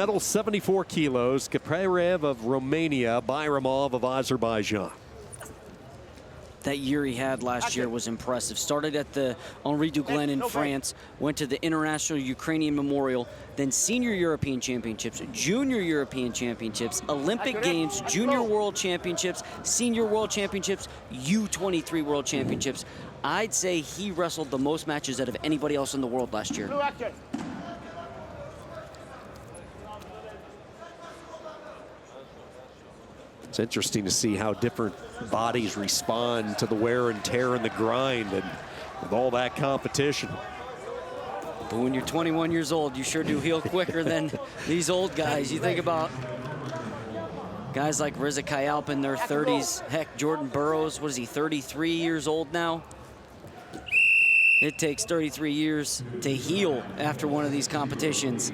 Medal 74 kilos, KAPRAEV of Romania, BAYRAMOV of Azerbaijan. That year he had last year was impressive. Started at the Henri Duglen in France, went to the International Ukrainian Memorial, then Senior European Championships, Junior European Championships, Olympic Games, Junior World Championships, Senior World Championships, U23 World Championships. I'd say he wrestled the most matches out of anybody else in the world last year. It's interesting to see how different bodies respond to the wear and tear and the grind, and with all that competition. But when you're 21 years old, you sure do heal quicker than these old guys. You think about guys like Reza Kayalp in their 30s. Heck, Jordan Burroughs, what is he, 33 years old now? It takes 33 years to heal after one of these competitions.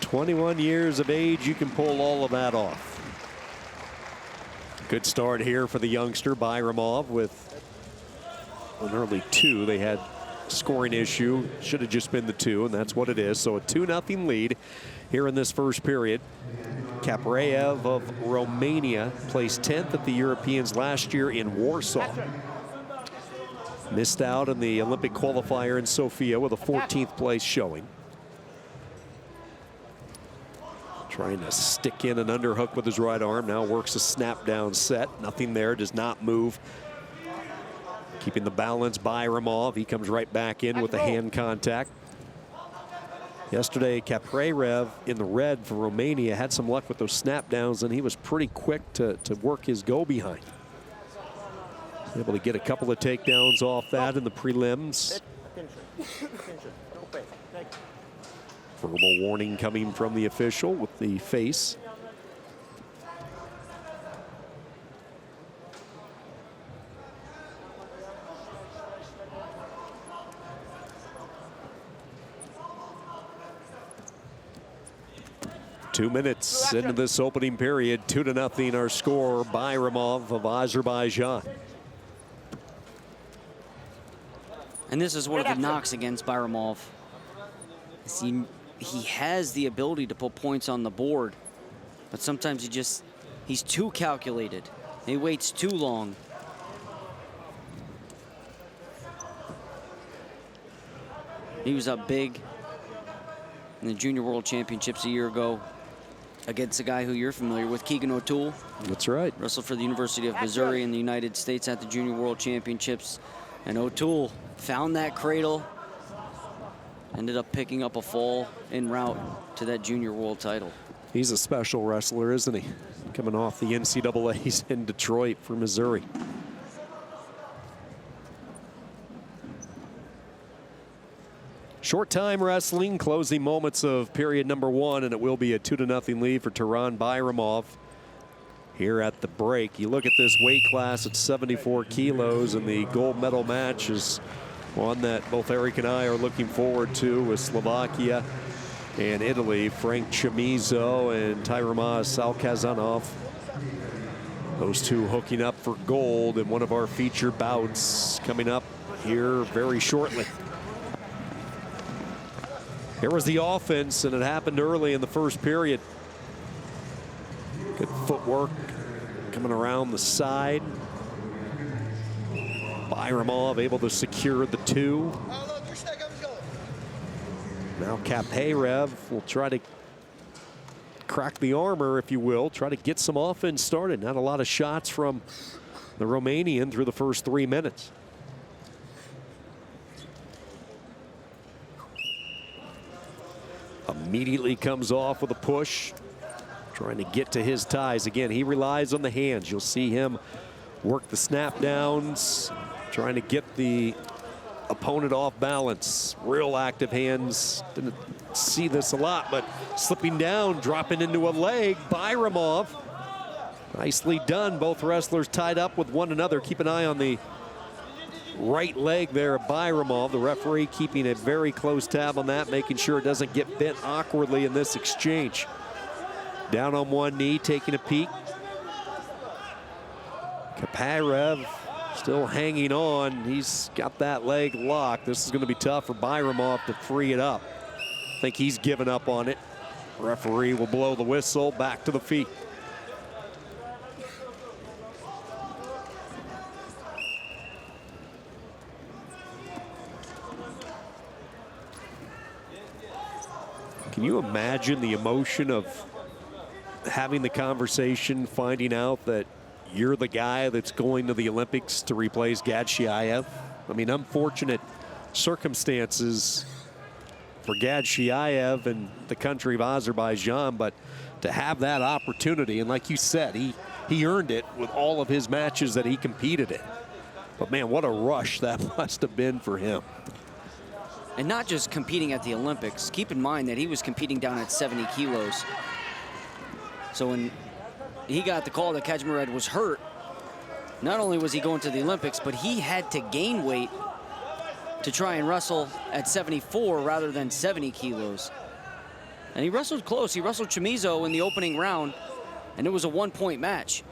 21 years of age, you can pull all of that off. Good start here for the youngster, BAYRAMOV, with an early 2. They had a scoring issue. Should have just been the 2, and that's what it is. So a 2-0 lead here in this first period. KAPRAEV of Romania placed 10th at the Europeans last year in Warsaw. Missed out in the Olympic qualifier in Sofia with a 14th place showing. Trying to stick in an underhook with his right arm. Now works a snap down set. Nothing there, does not move. Keeping the balance, BAYRAMOV. He comes right back in with the hand contact. Yesterday, KAPRAEV in the red for Romania had some luck with those snap downs, and he was pretty quick to work his go behind. Able to get a couple of takedowns off that in the prelims. Verbal warning coming from the official with the face. Two minutes into this opening period, 2-0 our score. BAYRAMOV of Azerbaijan. And this is one of the knocks against BAYRAMOV. He has the ability to put points on the board, but sometimes he's too calculated. He waits too long. He was up big in the Junior World Championships a year ago against a guy who you're familiar with, Keegan O'Toole. That's right. Wrestled for the University of Missouri in the United States at the Junior World Championships. And O'Toole found that cradle, ended up picking up a fall en route to that Junior World title. He's a special wrestler, isn't he? Coming off the NCAAs in Detroit for Missouri. Short time wrestling, closing moments of period number 1, and it will be a 2-0 lead for Turan BAYRAMOV here at the break. You look at this weight class at 74 kilos, and the gold medal match is one that both Eric and I are looking forward to with Slovakia and Italy. Frank Chamizo and Tyramaz Salkazanov. Those two hooking up for gold in one of our feature bouts coming up here very shortly. Here was the offense, and it happened early in the first period. Good footwork coming around the side. BAYRAMOV able to secure the 2. Now KAPRAEV will try to crack the armor, if you will, try to get some offense started. Not a lot of shots from the Romanian through the first 3 minutes. Immediately comes off with a push, trying to get to his ties. Again, he relies on the hands. You'll see him work the snap downs, trying to get the opponent off balance. Real active hands. Didn't see this a lot, but slipping down, dropping into a leg. BAYRAMOV. Nicely done. Both wrestlers tied up with one another. Keep an eye on the right leg there of BAYRAMOV. The referee keeping a very close tab on that, making sure it doesn't get bent awkwardly in this exchange. Down on one knee, taking a peek. KAPRAEV still hanging on. He's got that leg locked. This is going to be tough for BAYRAMOV to free it up. think he's given up on it. Referee will blow the whistle, back to the feet. Can you imagine the emotion of having the conversation, finding out that you're the guy that's going to the Olympics to replace Gadshiev? I mean, unfortunate circumstances for Gadshiev and the country of Azerbaijan, but to have that opportunity, and like you said, he earned it with all of his matches that he competed in. But man, what a rush that must have been for him. And not just competing at the Olympics. Keep in mind that he was competing down at 70 kilos. So when he got the call that KAPRAEV was hurt, not only was he going to the Olympics, but he had to gain weight to try and wrestle at 74 rather than 70 kilos. And he wrestled close. He wrestled Chamizo in the opening round, and it was a one-point match.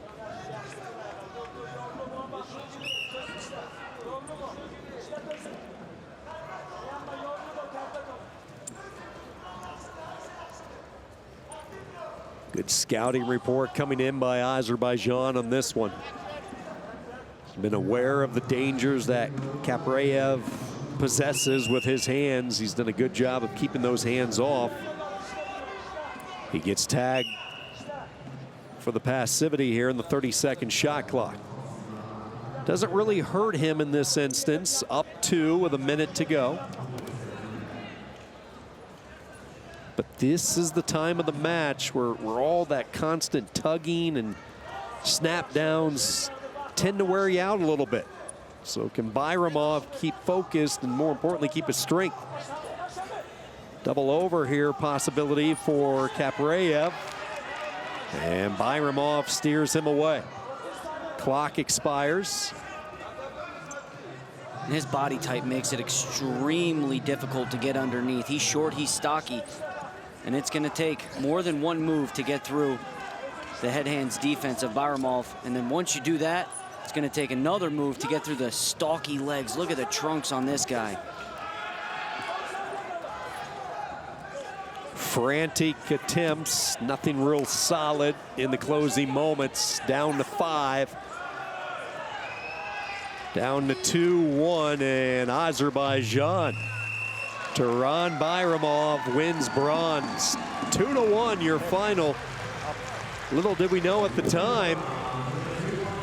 Good scouting report coming in by Azerbaijan on this one. He's been aware of the dangers that KAPRAEV possesses with his hands. He's done a good job of keeping those hands off. He gets tagged for the passivity here in the 30-second shot clock. Doesn't really hurt him in this instance. Up 2 with a minute to go. But this is the time of the match where all that constant tugging and snap downs tend to wear you out a little bit. So can BAYRAMOV keep focused and, more importantly, keep his strength? Double over here possibility for KAPRAEV. And BAYRAMOV steers him away. Clock expires. And his body type makes it extremely difficult to get underneath. He's short, he's stocky. And it's going to take more than one move to get through the head-hands defense of BAYRAMOV. And then once you do that, it's going to take another move to get through the stalky legs. Look at the trunks on this guy. Frantic attempts, nothing real solid in the closing moments. Down to 5. Down to 2-1, and Azerbaijan. Turan BAYRAMOV wins bronze. 2-1 your final. Little did we know at the time,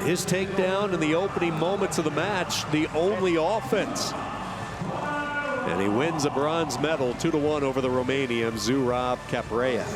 his takedown in the opening moments of the match, the only offense. And he wins a bronze medal, 2-1 over the Romanian Zurab KAPRAEV.